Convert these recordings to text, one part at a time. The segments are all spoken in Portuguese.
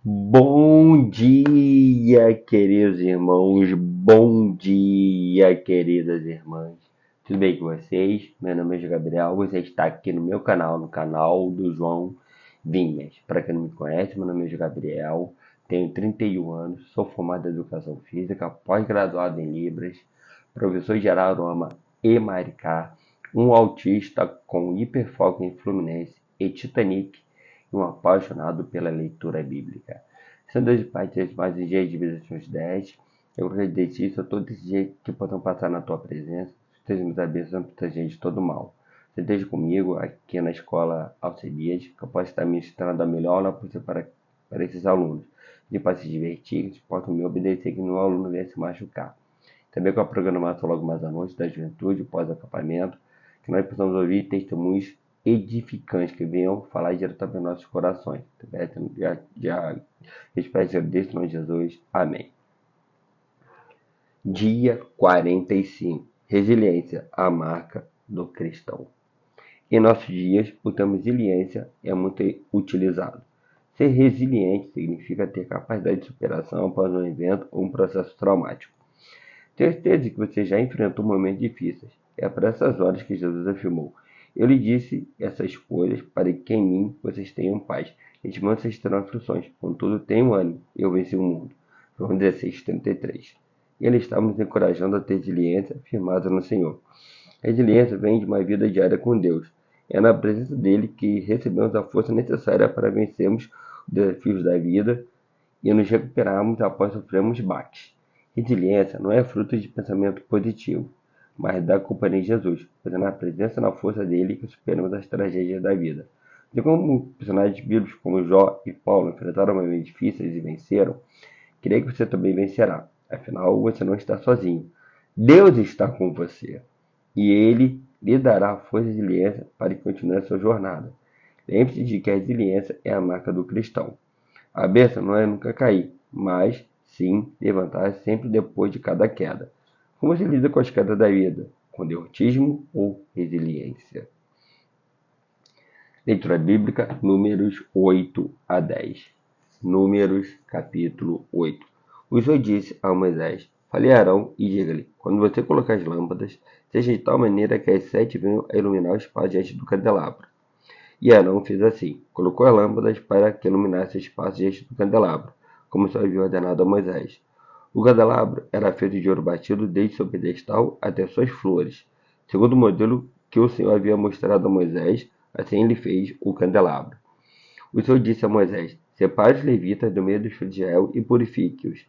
Bom dia, queridos irmãos. Bom dia, queridas irmãs. Tudo bem com vocês? Meu nome é Gabriel. Você está aqui no meu canal, no canal do João Vinhas. Para quem não me conhece, meu nome é Gabriel. Tenho 31 anos. Sou formado em Educação Física, pós-graduado em Libras, professor de Araroma e Maricá, um autista com hiperfoco em Fluminense e Titanic e um apaixonado pela leitura bíblica. Sendo hoje parte das mais dias de vida dos 10, eu agradeço isso a todos esses dias que possam passar na tua presença, esteja nos abençoando, protegendo de todo mal. Você esteja comigo aqui na escola Alcemias, que eu possa estar ministrando a melhor aula possível para esses alunos. Que possam se divertir, que possam me obedecer, que nenhum aluno venha se machucar. Também com a programação logo mais à noite da juventude, pós-acampamento, que nós possamos ouvir testemunhos edificantes que venham falar diretamente aos nossos corações. Já espero desse nome de Jesus. Amém. Dia 45. Resiliência, a marca do cristão. Em nossos dias, o termo resiliência é muito utilizado. Ser resiliente significa ter capacidade de superação após um evento ou um processo traumático. Tenho certeza que você já enfrentou momentos difíceis. É para essas horas que Jesus afirmou: Eu lhe disse essas coisas para que em mim vocês tenham paz. Neste mundo vocês terão aflições, contudo tenham ânimo, eu venci o mundo. João 16:33. Ele está nos encorajando a ter resiliência firmada no Senhor. A resiliência vem de uma vida diária com Deus. É na presença dele que recebemos a força necessária para vencermos os desafios da vida e nos recuperarmos após sofrermos baques. Resiliência não é fruto de pensamento positivo, mas da companhia de Jesus, pois é na presença e na força dele que superamos as tragédias da vida. E como personagens bíblicos como Jó e Paulo enfrentaram momentos difíceis e venceram, creio que você também vencerá. Afinal, você não está sozinho. Deus está com você e ele lhe dará força e resiliência para que continue a sua jornada. Lembre-se de que a resiliência é a marca do cristão. A bênção não é nunca cair, mas sim levantar sempre depois de cada queda. Como se lida com as quedas da vida? Com derrotismo ou resiliência? Leitura bíblica, Números 8 a 10. Números, capítulo 8. O Senhor disse a Moisés: Fale a Arão e diga-lhe: Quando você colocar as lâmpadas, seja de tal maneira que as 7 venham a iluminar o espaço diante do candelabro. E Arão fez assim: colocou as lâmpadas para que iluminasse o espaço diante do candelabro, como o Senhor havia ordenado a Moisés. O candelabro era feito de ouro batido desde seu pedestal até suas flores, segundo o modelo que o Senhor havia mostrado a Moisés. Assim ele fez o candelabro. O Senhor disse a Moisés: Separe os levitas do meio dos filhos de Israel e purifique-os.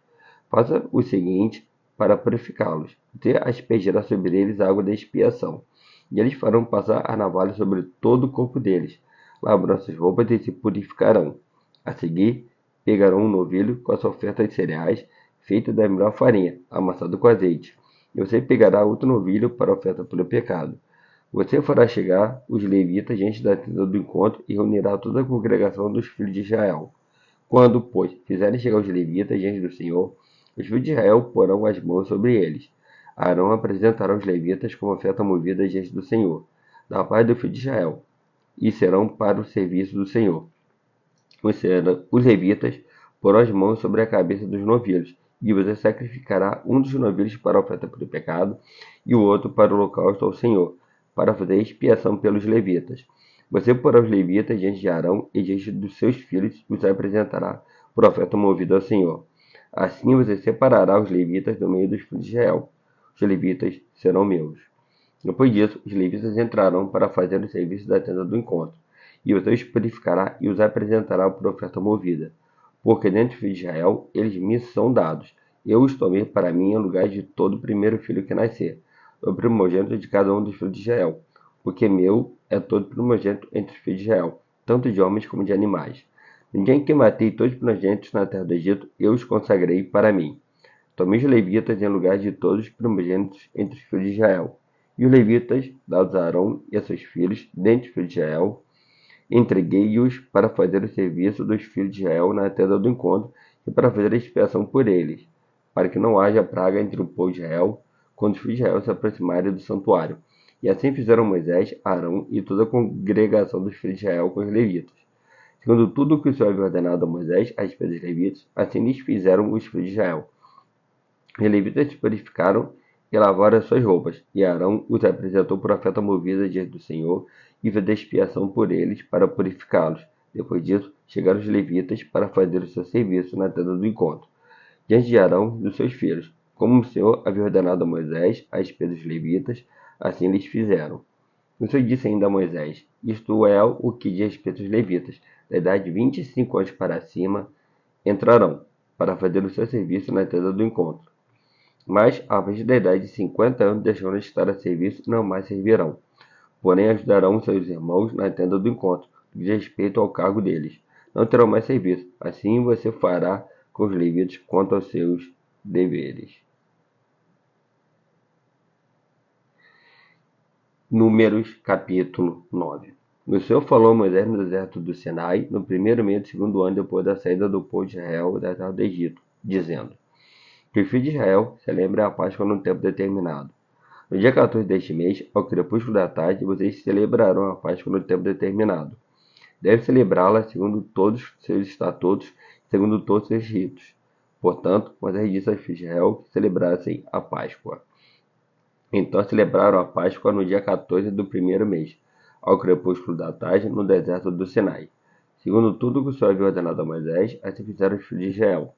Faça o seguinte para purificá-los: Você aspergirá sobre eles a água da expiação, e eles farão passar a navalha sobre todo o corpo deles. Lavarão suas roupas e se purificarão. A seguir, pegarão um novilho com a sua oferta de cereais, feita da melhor farinha, amassado com azeite. E você pegará outro novilho para a oferta pelo pecado. Você fará chegar os levitas diante da tenda do encontro e reunirá toda a congregação dos filhos de Israel. Quando, pois, fizerem chegar os levitas diante do Senhor, os filhos de Israel porão as mãos sobre eles. Arão apresentará os levitas como oferta movida diante do Senhor, da parte do filho de Israel, e serão para o serviço do Senhor. Os levitas porão as mãos sobre a cabeça dos novilhos, e você sacrificará um dos novilhos para a oferta pelo pecado, e o outro para o holocausto ao Senhor, para fazer expiação pelos levitas. Você porá os levitas diante de Arão e diante dos seus filhos e os apresentará por oferta movida ao Senhor. Assim você separará os levitas do meio dos filhos de Israel. Os levitas serão meus. Depois disso, os levitas entrarão para fazer o serviço da tenda do encontro, e você os purificará e os apresentará por oferta movida. Porque dentro dos filhos de Israel, eles me são dados. Eu os tomei para mim em lugar de todo o primeiro filho que nascer, o primogênito de cada um dos filhos de Israel. Porque meu é todo primogênito entre os filhos de Israel, tanto de homens como de animais. No dia em que matei todos os primogênitos na terra do Egito, eu os consagrei para mim. Tomei os levitas em lugar de todos os primogênitos entre os filhos de Israel. E os levitas, dados a Arão e a seus filhos, dentre os filhos de Israel, entreguei-os para fazer o serviço dos filhos de Israel na tenda do encontro e para fazer a expiação por eles, para que não haja praga entre o povo de Israel, quando os filhos de Israel se aproximarem do santuário. E assim fizeram Moisés, Arão e toda a congregação dos filhos de Israel com os levitas. segundo tudo o que o Senhor havia ordenado a Moisés a respeito dos levitas, assim lhes fizeram os filhos de Israel. Os levitas se purificaram e lavaram as suas roupas, e Arão os apresentou por oferta movida diante do Senhor e fez expiação por eles para purificá-los. Depois disso, chegaram os levitas para fazer o seu serviço na tenda do encontro, diante de Arão e dos seus filhos, como o Senhor havia ordenado a Moisés a respeito dos levitas, assim eles fizeram. O Senhor disse ainda a Moisés: Isto é o que diz respeito aos levitas, da idade de 25 anos para cima, entrarão, para fazer o seu serviço na tenda do encontro. Mas, a partir da idade de 50 anos, deixarão de estar a serviço e não mais servirão. Porém, ajudarão seus irmãos na tenda do encontro, no que diz respeito ao cargo deles. Não terão mais serviço. Assim você fará com os levitas quanto aos seus deveres. Números, capítulo 9. O Senhor falou a Moisés no deserto do Sinai, no primeiro mês do segundo ano depois da saída do povo de Israel da terra do Egito, dizendo: Que os filhos de Israel celebrem a Páscoa num tempo determinado. No dia 14 deste mês, ao crepúsculo da tarde, vocês celebrarão a Páscoa no tempo determinado. Devem celebrá-la segundo todos os seus estatutos, segundo todos os seus ritos. Portanto, Moisés disse aos filhos de Israel que celebrassem a Páscoa. Então celebraram a Páscoa no dia 14 do primeiro mês, ao crepúsculo da tarde, no deserto do Sinai. Segundo tudo que o Senhor havia ordenado a Moisés, assim fizeram os filhos de Israel.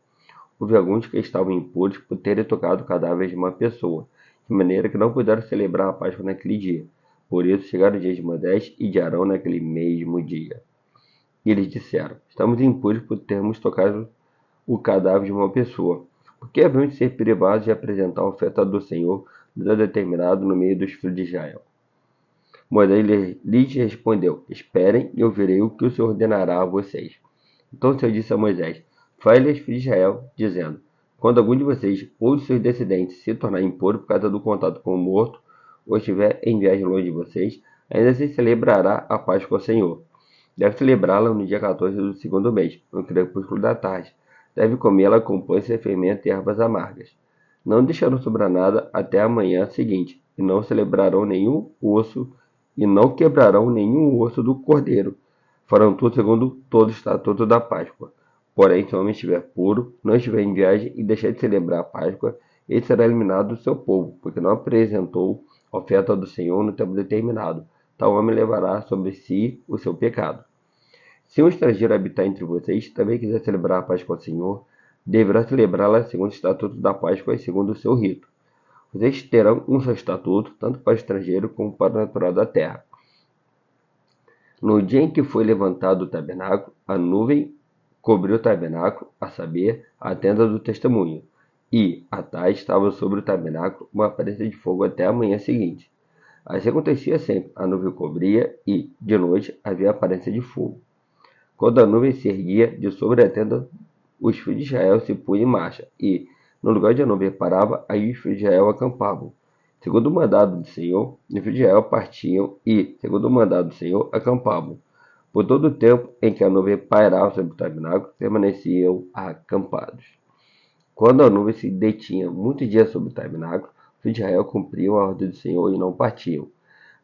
Houve alguns que estavam impuros por terem tocado o cadáver de uma pessoa, de maneira que não puderam celebrar a Páscoa naquele dia. Por isso chegaram os dias de Moisés e de Arão naquele mesmo dia. E eles disseram: Estamos impuros por termos tocado o cadáver de uma pessoa. Por que havemos de ser privados de apresentar a oferta do Senhor no dia determinado no meio dos filhos de Israel? Moisés lhes respondeu: Esperem e eu verei o que o Senhor ordenará a vocês. Então o Senhor disse a Moisés: Fale aos filhos de Israel, dizendo: Quando algum de vocês ou de seus descendentes se tornar impuro por causa do contato com o morto, ou estiver em viagem longe de vocês, ainda se celebrará a Páscoa ao Senhor. Deve celebrá-la no dia 14 do segundo mês, no crepúsculo da tarde. Deve comê-la com pães sem fermento e ervas amargas. Não deixarão sobrar nada até a manhã seguinte, e não celebrarão nenhum osso, e não quebrarão nenhum osso do cordeiro. Farão tudo segundo todo o estatuto da Páscoa. Porém, se o homem estiver puro, não estiver em viagem e deixar de celebrar a Páscoa, ele será eliminado do seu povo, porque não apresentou oferta do Senhor no tempo determinado. Tal homem levará sobre si o seu pecado. Se um estrangeiro habitar entre vocês, também quiser celebrar a Páscoa ao Senhor, deverá celebrá-la segundo o estatuto da Páscoa e segundo o seu rito. Vocês terão um só estatuto, tanto para o estrangeiro como para o natural da terra. No dia em que foi levantado o tabernáculo, a nuvem cobriu o tabernáculo, a saber, a tenda do testemunho, e, à tarde, estava sobre o tabernáculo uma aparência de fogo até a manhã seguinte. Assim acontecia sempre, a nuvem cobria e, de noite, havia aparência de fogo. Quando a nuvem se erguia de sobre a tenda, os filhos de Israel se punham em marcha, e, no lugar onde a nuvem parava, aí os filhos de Israel acampavam. Segundo o mandado do Senhor, os filhos de Israel partiam e, segundo o mandado do Senhor, acampavam. Por todo o tempo em que a nuvem pairava sobre o tabernáculo, permaneciam acampados. Quando a nuvem se detinha muitos dias sobre o tabernáculo, os filhos de Israel cumpriam a ordem do Senhor e não partiam.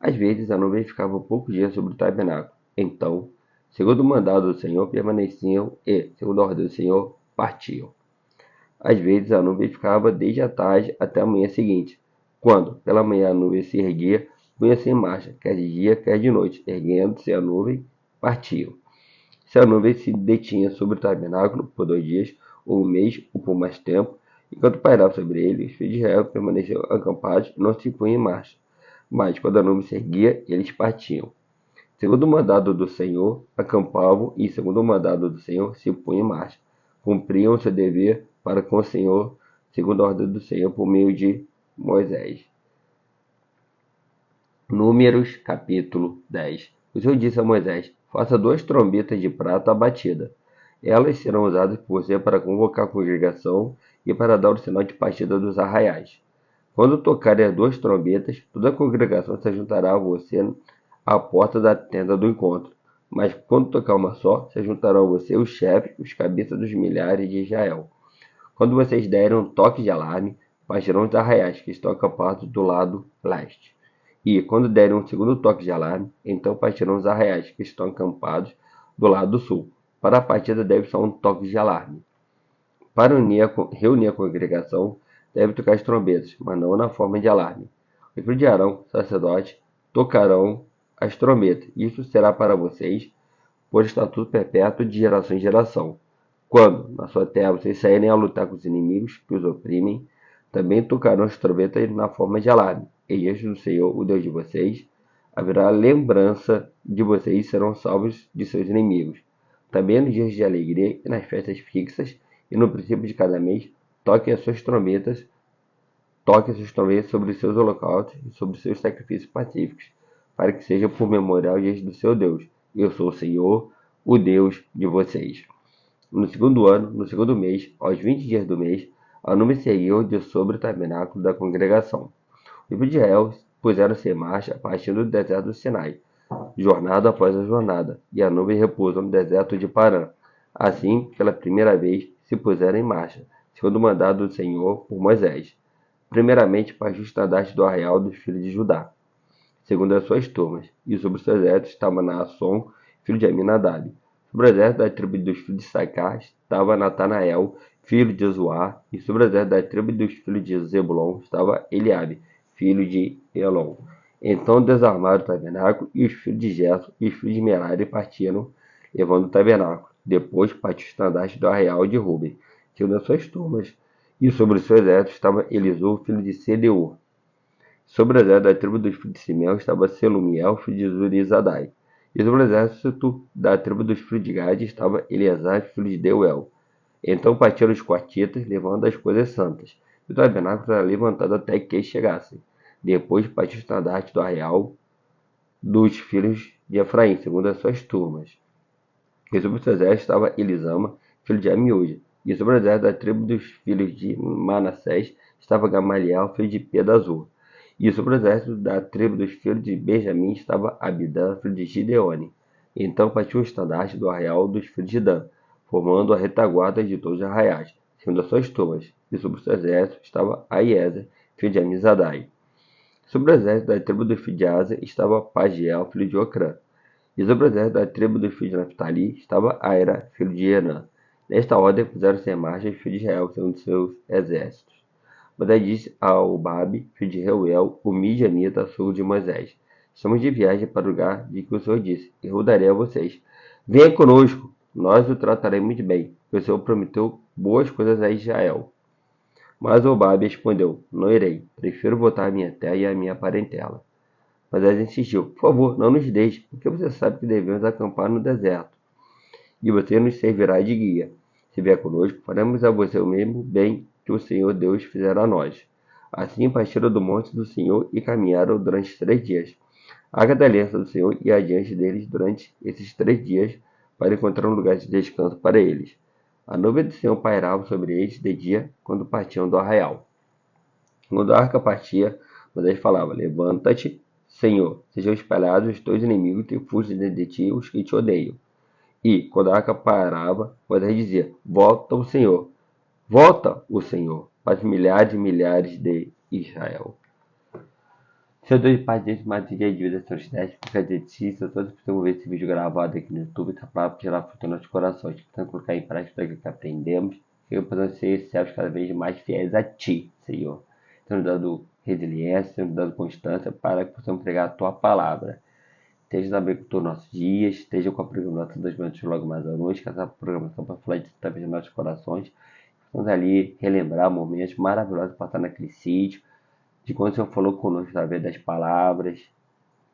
Às vezes a nuvem ficava poucos dias sobre o tabernáculo. Então, segundo o mandado do Senhor, permaneciam e, segundo a ordem do Senhor, partiam. Às vezes a nuvem ficava desde a tarde até a manhã seguinte. Quando, pela manhã, a nuvem se erguia, punha-se em marcha, quer de dia, quer de noite. Erguendo-se a nuvem, partiam. Se a nuvem se detinha sobre o tabernáculo por 2 dias, ou um mês, ou por mais tempo, enquanto pairava sobre ele, os filhos de Israel permaneciam acampados e não se punham em marcha. Mas, quando a nuvem se erguia, eles partiam. Segundo o mandado do Senhor, acampavam e, segundo o mandado do Senhor, se punham em marcha. Cumpriam seu dever para com o Senhor, segundo a ordem do Senhor, por meio de Moisés. Números, capítulo 10. O Senhor disse a Moisés: Faça 2 trombetas de prata abatida. Elas serão usadas por você para convocar a congregação e para dar o sinal de partida dos arraiais. Quando tocarem as 2 trombetas, toda a congregação se juntará a você à porta da tenda do encontro. Mas quando tocar uma só, se juntarão a você os chefes, os cabeças dos milhares de Israel. Quando vocês derem um toque de alarme, partirão os arraiais que estão acampados do lado leste. E, quando derem um segundo toque de alarme, então partirão os arraiais que estão acampados do lado sul. Para a partida deve soar um toque de alarme. Para reunir a congregação, deve tocar as trombetas, mas não na forma de alarme. Os filhos de Arão, sacerdotes, tocarão as trombetas. Isso será para vocês por estatuto perpétuo de geração em geração. Quando, na sua terra, vocês saírem a lutar com os inimigos que os oprimem, também tocarão as trombetas na forma de alarme. E diante do Senhor, o Deus de vocês, haverá lembrança de vocês e serão salvos de seus inimigos. Também nos dias de alegria e nas festas fixas e no princípio de cada mês, toquem as suas trombetas sobre os seus holocaustos e sobre os seus sacrifícios pacíficos, para que seja por memorial diante do seu Deus. Eu sou o Senhor, o Deus de vocês. No segundo ano, no segundo mês, aos 20 dias do mês, a nuvem seguiu de sobre o tabernáculo da congregação. Os filhos de Israel puseram-se em marcha a partir do deserto do Sinai, jornada após a jornada, e a nuvem repousou no deserto de Parã. Assim, pela primeira vez, se puseram em marcha, segundo o mandado do Senhor por Moisés. Primeiramente, para o estandarte do arraial dos filhos de Judá, segundo as suas turmas, e sobre os seus exércitos estava Naasson, filho de Aminadab. Sobre o exército da tribo dos filhos de Sacar estava Natanael, filho de Zoar, e sobre o exército da tribo dos filhos de Zebulon estava Eliabe, filho de Elon. Então desarmaram o tabernáculo, e os filhos de Gerson e os filhos de Merari partiram, levando o tabernáculo. Depois partiu o estandarte do arraial de Ruben, segundo as suas turmas, e sobre os seus exércitos estava Elisur, filho de Sedeur. Sobre o exército da tribo dos filhos de Simeão estava Selumiel, filho de Zurizadai. E sobre o exército da tribo dos filhos de Gade estava Eleazar, filho de Deuel. Então partiram os quartitas, levando as coisas santas. E o tabernáculo era levantado até que eles chegassem. Depois partiu o estandarte do arraial dos filhos de Efraim, segundo as suas turmas. E sobre o seu exército estava Elisama, filho de Amiúde. E sobre o exército da tribo dos filhos de Manassés estava Gamaliel, filho de Pedazur. E sobre o exército da tribo dos filhos de Benjamim estava Abidã, filho de Gideone. Então partiu o estandarte do arraial dos filhos de Dan, formando a retaguarda de todos os arraiais, segundo as suas turmas. E sobre o seu exército estava Aiezer, filho de Amizadai. Sobre o exército da tribo dos filhos de Asa estava Pagiel, filho de Ocrã. E sobre o exército da tribo dos filhos de Naphtali estava Aira, filho de Enã. Nesta ordem puseram-se em marcha os filhos de Israel, segundo seus exércitos. Moisés disse ao Babe, filho de Reuel, o midianita, sogro de Moisés: Estamos de viagem para o lugar de que o Senhor disse, e eu darei a vocês. Venha conosco, nós o trataremos muito bem, pois o Senhor prometeu boas coisas a Israel. Mas Obabe respondeu: Não irei, prefiro voltar à minha terra e à minha parentela. Moisés insistiu: Por favor, não nos deixe, porque você sabe que devemos acampar no deserto, e você nos servirá de guia. Se vier conosco, faremos a você o mesmo bem que o Senhor Deus fizera a nós. Assim partiram do monte do Senhor e caminharam durante 3 dias. A Arca da aliança do Senhor ia adiante deles durante esses 3 dias, para encontrar um lugar de descanso para eles. A nuvem do Senhor pairava sobre eles de dia, quando partiam do arraial. Quando a arca partia, Moisés falava: Levanta-te, Senhor, sejam espalhados os teus inimigos e fujam de ti os que te odeiam. E, quando a arca parava, Moisés dizia: Volta o Senhor, volta o Senhor, para os milhares e milhares de Israel. Se eu dou de paz desse mais dia de vida, seus testes, fica de ti, se eu todos precisam ver esse vídeo gravado aqui no YouTube, tá para tirar fruto nos nossos corações, tentando colocar em prática o que aprendemos, que eu possa ser servos cada vez mais fiéis a ti, Senhor. Tendo dado resiliência, tendo dado constância para que possamos pregar a tua palavra. Esteja também com todos os nossos dias, esteja com a programação das manhãs logo mais à noite, com essa programação para falar de talvez nos nossos corações. Vamos ali relembrar momentos maravilhosos passados naquele sítio, de quando o Senhor falou conosco através das palavras,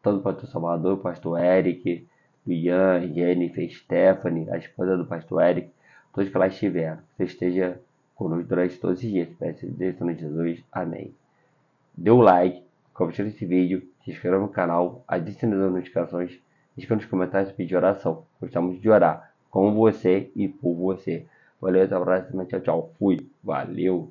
tanto o pastor Salvador, o pastor Eric, o Ian, Jennifer, Stephanie, a esposa do pastor Eric, todos que lá estiveram. Que você esteja conosco durante todos esses dias. Peço em nome de Jesus. Amém. Dê o like, compartilhe esse vídeo, se inscreva no canal, adicione as notificações, deixe nos comentários pedir oração. Gostamos de orar com você e por você. Valeu, até a próxima. Tchau, tchau. Fui. Valeu.